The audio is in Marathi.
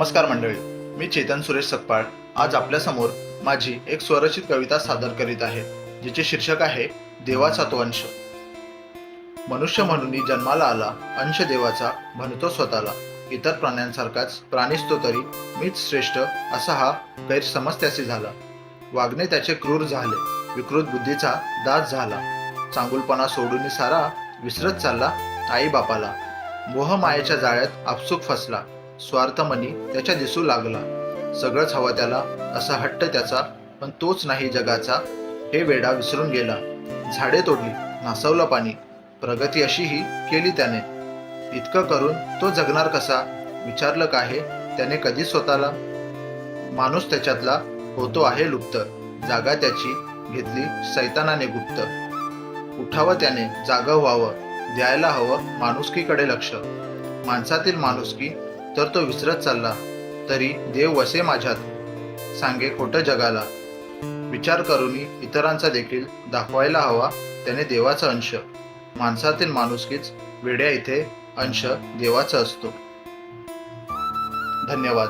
नमस्कार मंडळी, मी चेतन सुरेश सकपाळ आज आपल्यासमोर माझी एक स्वरचित कविता सादर करीत आहे, जिचे शीर्षक आहे देवाचा तो अंश. मनुष्य म्हणून जन्माला आला, अंश देवाचा म्हणतो स्वतःला. इतर प्राण्यांसारखाच प्राणीच तो तरी मीच श्रेष्ठ, असा हा गैरसमज त्याची झाला. वागणे त्याचे क्रूर झाले, विकृत बुद्धीचा दास झाला. चांगुलपणा सोडून सारा विसरत चालला आई बापाला. मोह मायेच्या जाळ्यात आपसूक फसला, स्वार्थमनी त्याच्या दिसू लागला. सगळंच हवं त्याला असा हट्ट त्याचा, पण तोच नाही जगाचा हे वेडा विसरून गेला. झाडे तोडली, नासवलं पाणी, प्रगती अशीही केली त्याने. इतकं करून तो जगणार कसा, विचारलं का हे त्याने कधी स्वतःला. माणूस त्याच्यातला होतो आहे लुप्त, जागा त्याची घेतली सैतानाने गुप्त. उठावं त्याने, जागं व्हावं, द्यायला हवं माणुसकीकडे लक्ष. माणसातील माणुसकी तर तो विसरत चालला, तरी देव वसे माझ्यात, सांगे खोटं जगाला. विचार करून इतरांचा देखील दाखवायला हवा त्याने देवाचा अंश. माणसातील माणुसकीच वेड्या इथे अंश देवाचा असतो. धन्यवाद.